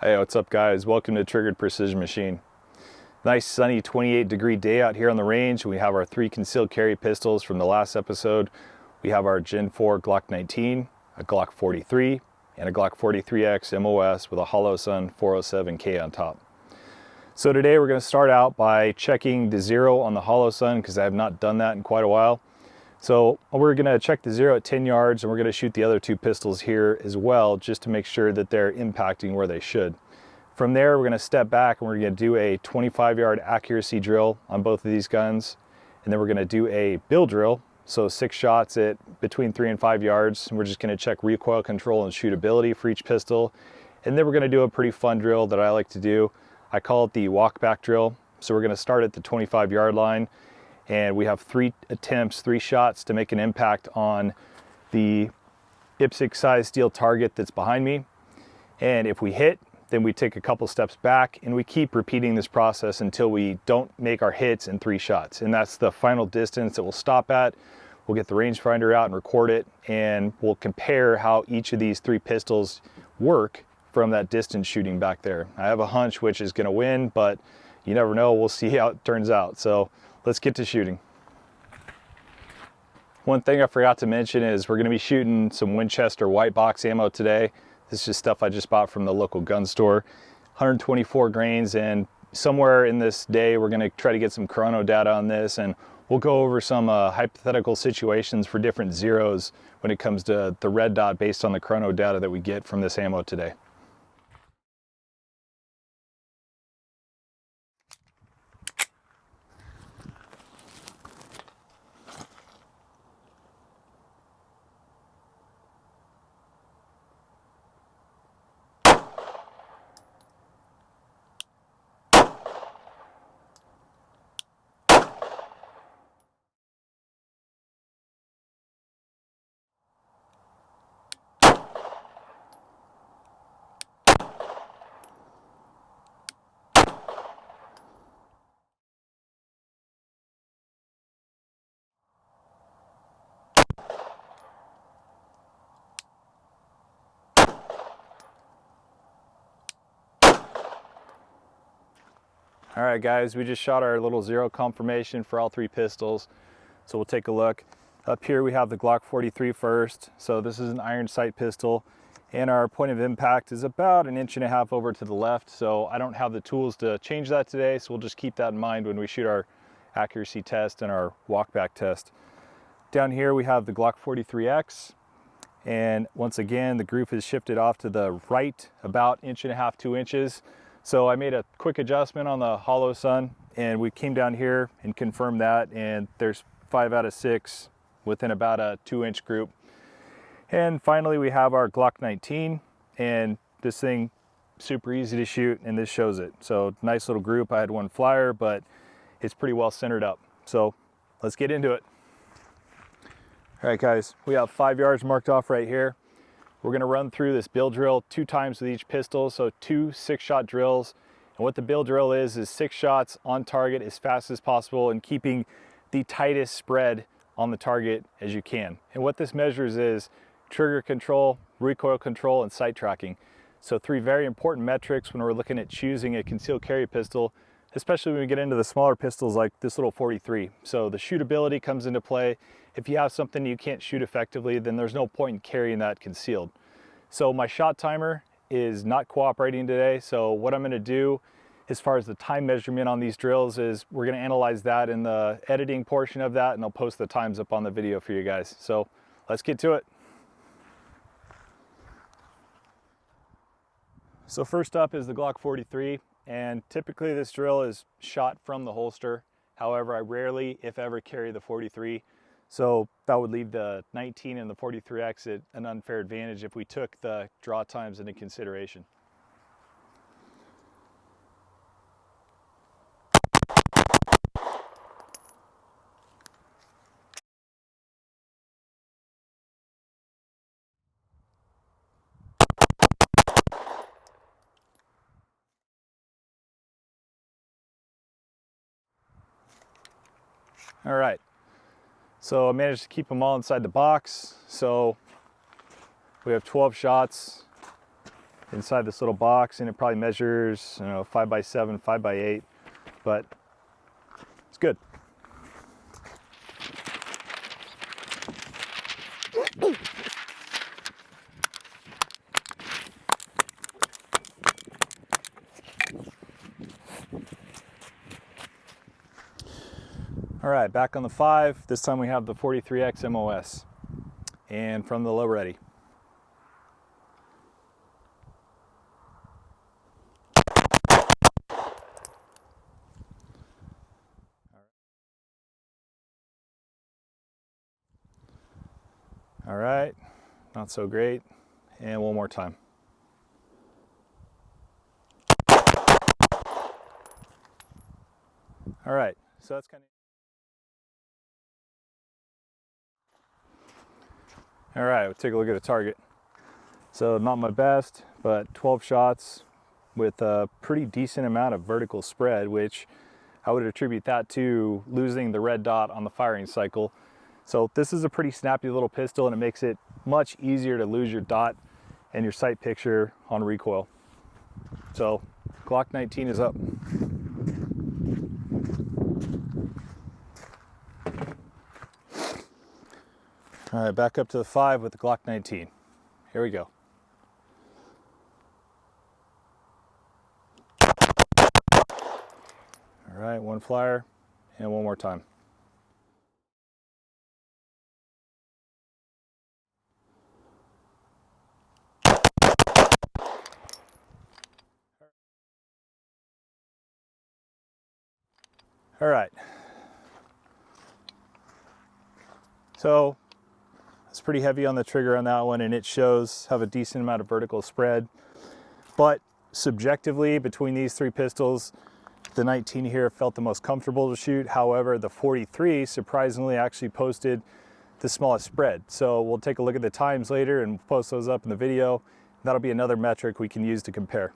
Hey, what's up guys? Welcome to Triggered Precision Machine. Nice sunny 28-degree day out here on the range. We have our 3 concealed carry pistols from the last episode. We have our Gen 4 Glock 19, a Glock 43, and a Glock 43X MOS with a Holosun 407K on top. So today we're going to start out by checking the zero on the Holosun because I have not done that in quite a while. So we're going to check the zero at 10 yards and we're going to shoot the other 2 pistols here as well just to make sure that they're impacting where they should. From there, we're going to step back and we're going to do a 25-yard accuracy drill on both of these guns. And then we're going to do a bill drill, so 6 shots at between 3 and 5 yards. And we're just going to check recoil control and shootability for each pistol. And then we're going to do a pretty fun drill that I like to do. I call it the walk back drill. So we're going to start at the 25-yard line. And we have 3 attempts, 3 shots to make an impact on the IPSC size steel target that's behind me. And if we hit, then we take a couple steps back and we keep repeating this process until we don't make our hits in 3 shots. And that's the final distance that we'll stop at. We'll get the rangefinder out and record it, and we'll compare how each of these 3 pistols work from that distance shooting back there. I have a hunch which is going to win, but you never know. We'll see how it turns out. So let's get to shooting. One thing I forgot to mention is we're going to be shooting some Winchester white box ammo today. This is just stuff I just bought from the local gun store. 124 grains, and somewhere in this day we're going to try to get some chrono data on this, and we'll go over some hypothetical situations for different zeros when it comes to the red dot based on the chrono data that we get from this ammo today. All right guys, we just shot our little zero confirmation for all 3 pistols. So we'll take a look. Up here we have the Glock 43 first. So this is an iron sight pistol, and our point of impact is about 1.5 inches over to the left. So I don't have the tools to change that today, so we'll just keep that in mind when we shoot our accuracy test and our walk back test. Down here we have the Glock 43X. And once again, the group is shifted off to the right about 1.5 inches, 2 inches. So I made a quick adjustment on the Holosun, and we came down here and confirmed that, and there's 5 out of 6 within about a 2-inch group. And finally we have our Glock 19, and this thing super easy to shoot, and this shows it. So nice little group. I had 1 flyer, but it's pretty well centered up. So let's get into it. All right guys, we have 5 yards marked off right here. We're going to run through this bill drill 2 times with each pistol, so 2 6-shot drills. And what the bill drill is 6 shots on target as fast as possible and keeping the tightest spread on the target as you can. And what this measures is trigger control, recoil control, and sight tracking. So 3 very important metrics when we're looking at choosing a concealed carry pistol, especially when we get into the smaller pistols like this little 43. So the shootability comes into play. If you have something you can't shoot effectively, then there's no point in carrying that concealed. So my shot timer is not cooperating today. So what I'm gonna do as far as the time measurement on these drills is we're gonna analyze that in the editing portion of that, and I'll post the times up on the video for you guys. So let's get to it. So first up is the Glock 43, and typically this drill is shot from the holster. However, I rarely, if ever, carry the 43. So that would leave the 19 and the 43X at an unfair advantage if we took the draw times into consideration. All right. So I managed to keep them all inside the box. So we have 12 shots inside this little box, and it probably measures, 5x7, 5x8, but it's good. All right, back on the 5. This time we have the 43X MOS, and from the low ready. All right, not so great, and one more time. All right, so that's kind of. All right, we'll take a look at the target. So not my best, but 12 shots with a pretty decent amount of vertical spread, which I would attribute that to losing the red dot on the firing cycle. So this is a pretty snappy little pistol, and it makes it much easier to lose your dot and your sight picture on recoil. So Glock 19 is up. All right, back up to the 5 with the Glock 19. Here we go. All right, one flyer, and one more time. All right. So it's pretty heavy on the trigger on that one, and it shows have a decent amount of vertical spread. But subjectively, between these 3 pistols, the 19 here felt the most comfortable to shoot. However, the 43 surprisingly actually posted the smallest spread. So we'll take a look at the times later and post those up in the video. That'll be another metric we can use to compare.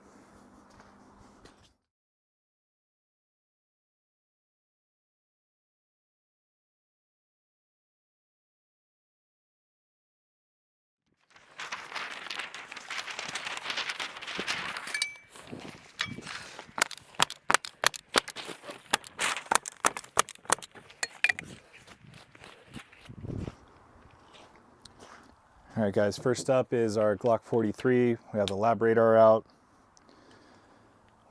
All right, guys, first up is our Glock 43. We have the lab radar out.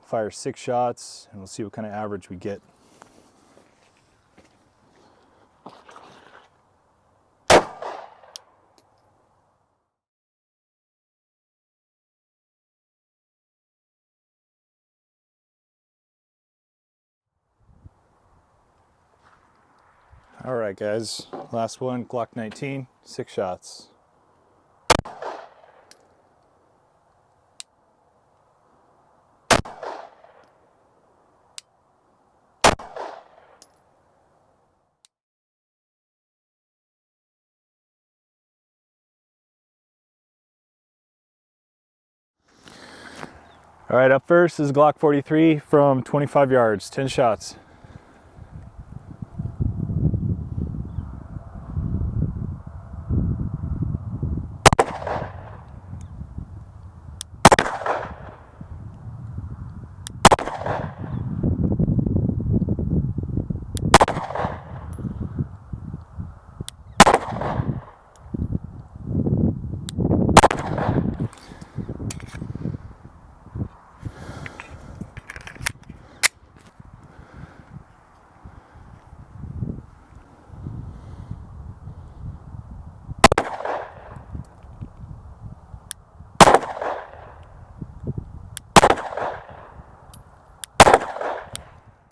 Fire 6 shots, and we'll see what kind of average we get. All right, guys, last one, Glock 19, 6 shots. All right, up first is Glock 43 from 25 yards, 10 shots.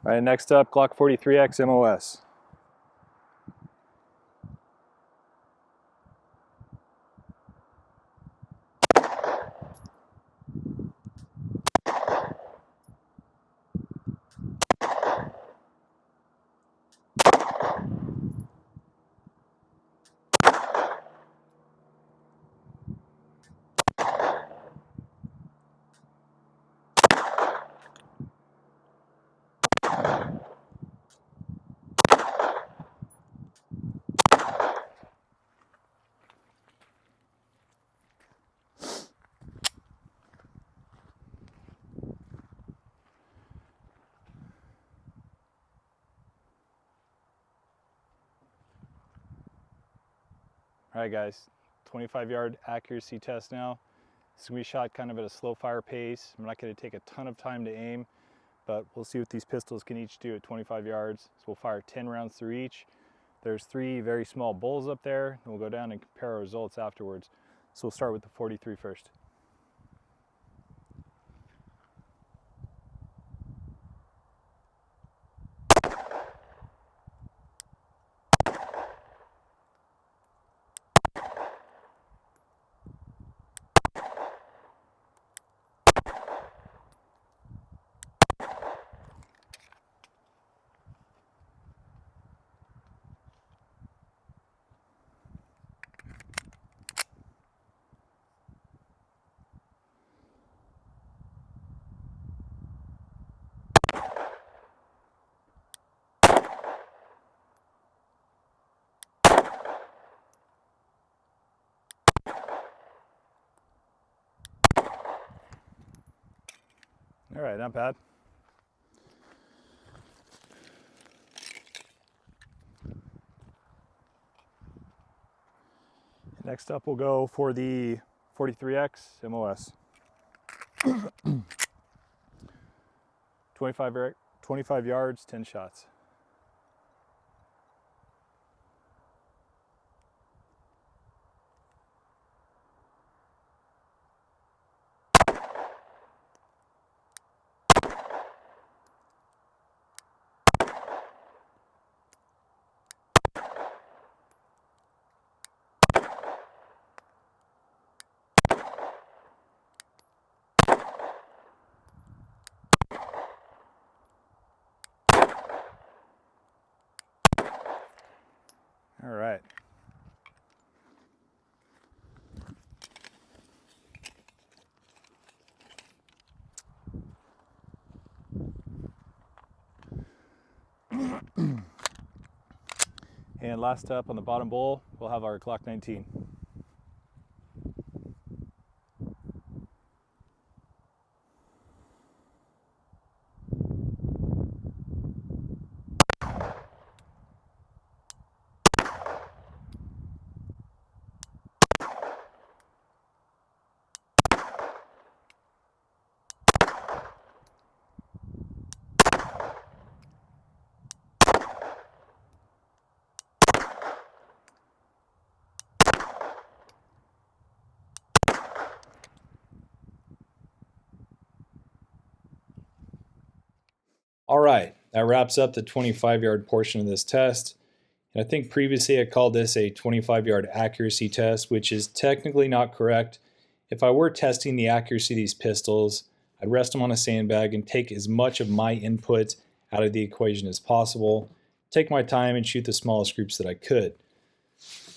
All right, next up, Glock 43X MOS. All right guys, 25-yard accuracy test now. It's gonna be shot kind of at a slow fire pace. I'm not gonna take a ton of time to aim, but we'll see what these pistols can each do at 25 yards. So we'll fire 10 rounds through each. There's 3 very small bowls up there, and we'll go down and compare our results afterwards. So we'll start with the 43 first. All right, not bad. Next up, we'll go for the 43X MOS. 25 yards, 10 shots. All right. And last up on the bottom bowl, we'll have our Glock 19. All right, that wraps up the 25-yard portion of this test. And I think previously I called this a 25-yard accuracy test, which is technically not correct. If I were testing the accuracy of these pistols, I'd rest them on a sandbag and take as much of my input out of the equation as possible, take my time and shoot the smallest groups that I could.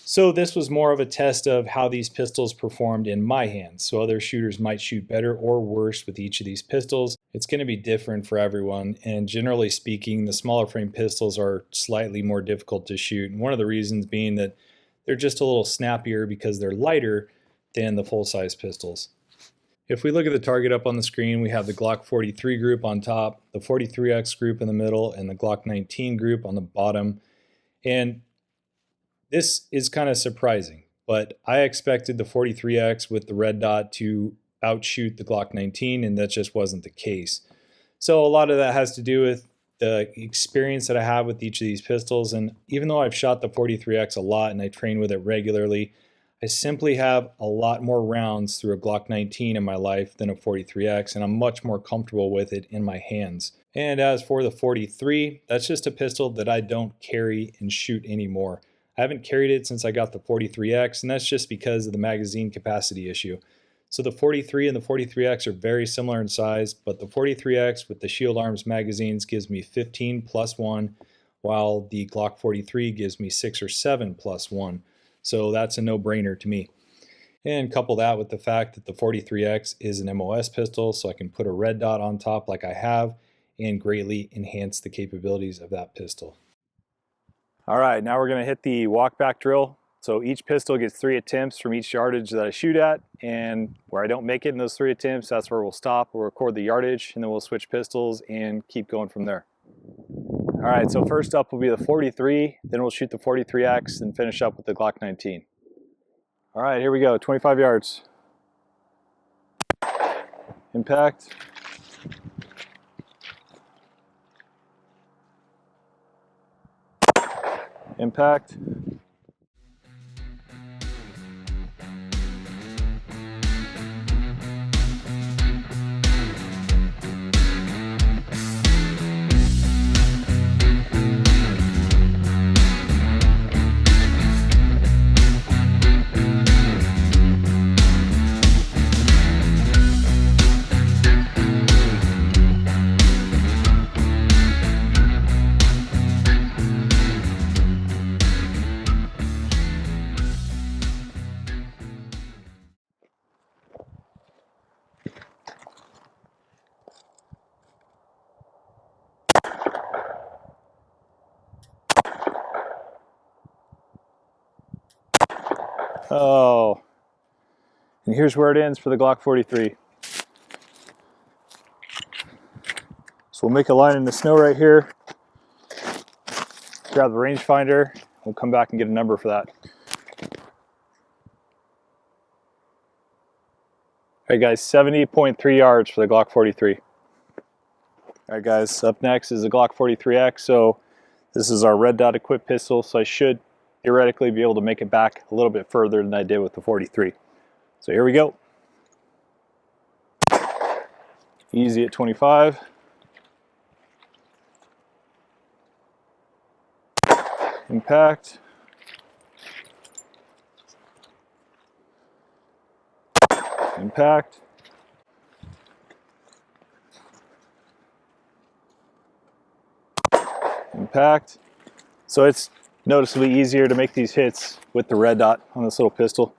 So this was more of a test of how these pistols performed in my hands. So other shooters might shoot better or worse with each of these pistols. It's going to be different for everyone, and generally speaking, the smaller frame pistols are slightly more difficult to shoot. And one of the reasons being that they're just a little snappier because they're lighter than the full-size pistols. If we look at the target up on the screen, we have the Glock 43 group on top, the 43X group in the middle, and the Glock 19 group on the bottom. And this is kind of surprising, but I expected the 43X with the red dot to outshoot the Glock 19, and that just wasn't the case. So a lot of that has to do with the experience that I have with each of these pistols, and even though I've shot the 43X a lot and I train with it regularly, I simply have a lot more rounds through a Glock 19 in my life than a 43X, and I'm much more comfortable with it in my hands. And as for the 43, that's just a pistol that I don't carry and shoot anymore. I haven't carried it since I got the 43X, and that's just because of the magazine capacity issue. So the 43 and the 43X are very similar in size, but the 43X with the Shield Arms magazines gives me 15 plus 1, while the Glock 43 gives me 6 or 7 plus 1. So that's a no-brainer to me. And couple that with the fact that the 43X is an MOS pistol, so I can put a red dot on top like I have and greatly enhance the capabilities of that pistol. All right, now we're going to hit the walk back drill. So each pistol gets 3 attempts from each yardage that I shoot at, and where I don't make it in those 3 attempts, that's where we'll stop. We'll record the yardage, and then we'll switch pistols and keep going from there. All right, so first up will be the 43, then we'll shoot the 43X, and finish up with the Glock 19. All right, here we go, 25 yards. Impact. Impact. Oh, and here's where it ends for the Glock 43. So we'll make a line in the snow right here, grab the rangefinder, we'll come back and get a number for that. All right guys, 70.3 yards for the Glock 43. All right guys, up next is the Glock 43X. So this is our red dot equipped pistol, so I should theoretically be able to make it back a little bit further than I did with the 43. So here we go. Easy at 25. Impact. Impact. Impact. So it's noticeably easier to make these hits with the red dot on this little pistol.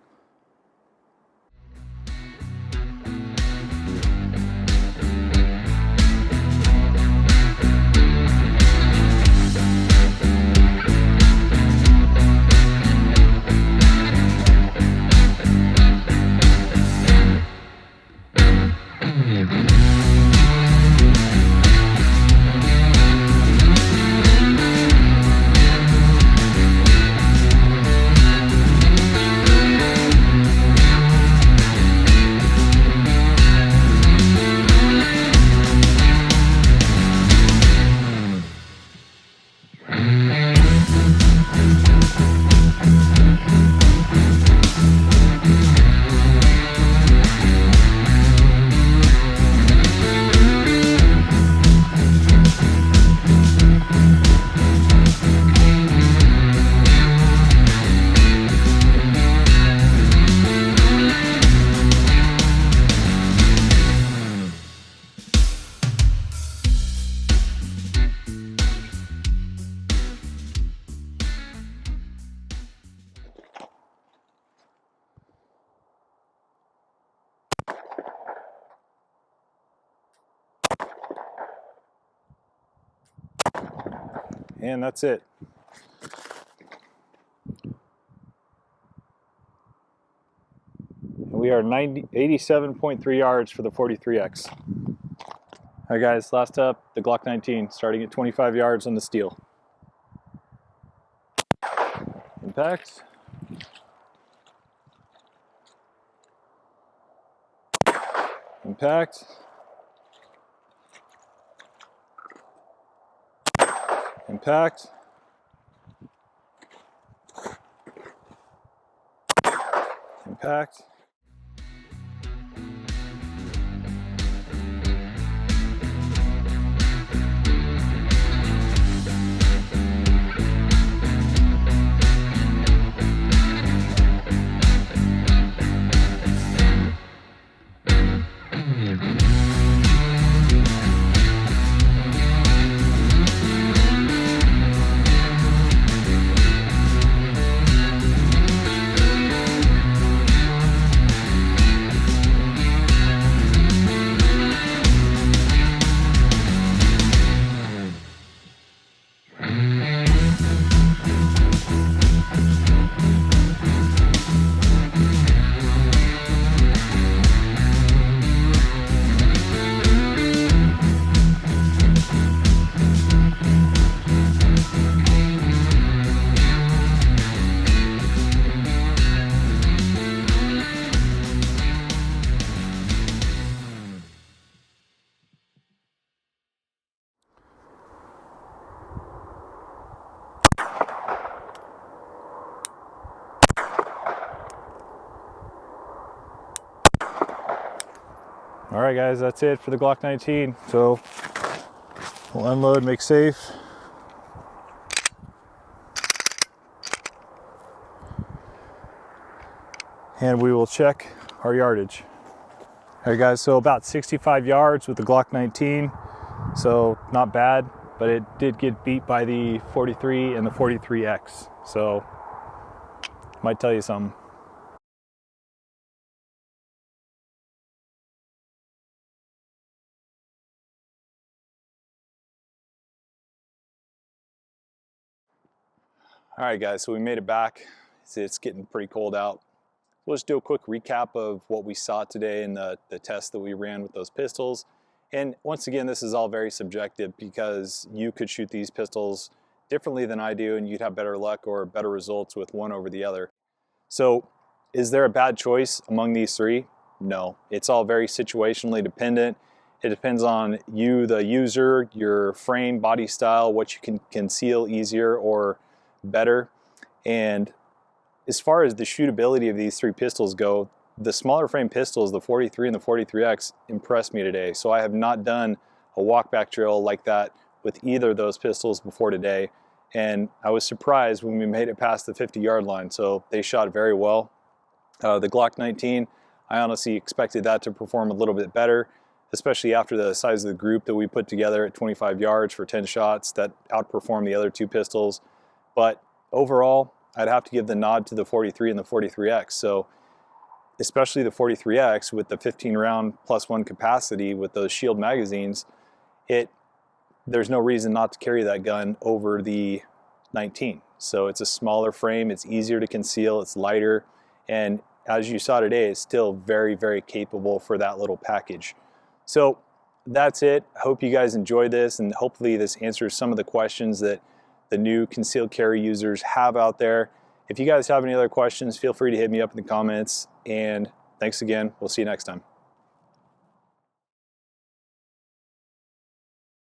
And that's it. And we are 87.3 yards for the 43X. All right guys, last up, the Glock 19, starting at 25 yards on the steel. Impact. Impact. Impact. Impact. All right, guys, that's it for the Glock 19. So we'll unload, make safe. And we will check our yardage. All right, guys, so about 65 yards with the Glock 19. So not bad, but it did get beat by the 43 and the 43X. So might tell you something. All right, guys, so we made it back. It's getting pretty cold out. We'll just do a quick recap of what we saw today in the test that we ran with those pistols. And once again, this is all very subjective because you could shoot these pistols differently than I do and you'd have better luck or better results with one over the other. So is there a bad choice among these three? No, it's all very situationally dependent. It depends on you, the user, your frame, body style, what you can conceal easier or better. And as far as the shootability of these three pistols go, the smaller frame pistols, the 43 and the 43X, impressed me today. So I have not done a walkback drill like that with either of those pistols before today. And I was surprised when we made it past the 50-yard line. So they shot very well. The Glock 19, I honestly expected that to perform a little bit better, especially after the size of the group that we put together at 25 yards for 10 shots that outperformed the other two pistols. But overall, I'd have to give the nod to the 43 and the 43X. So especially the 43X with the 15 round plus one capacity with those shield magazines, there's no reason not to carry that gun over the 19. So it's a smaller frame, it's easier to conceal, it's lighter, and as you saw today, it's still very, very capable for that little package. So that's it. I hope you guys enjoyed this, and hopefully this answers some of the questions that the new concealed carry users have out there. If you guys have any other questions, feel free to hit me up in the comments, and thanks again. We'll see you next time.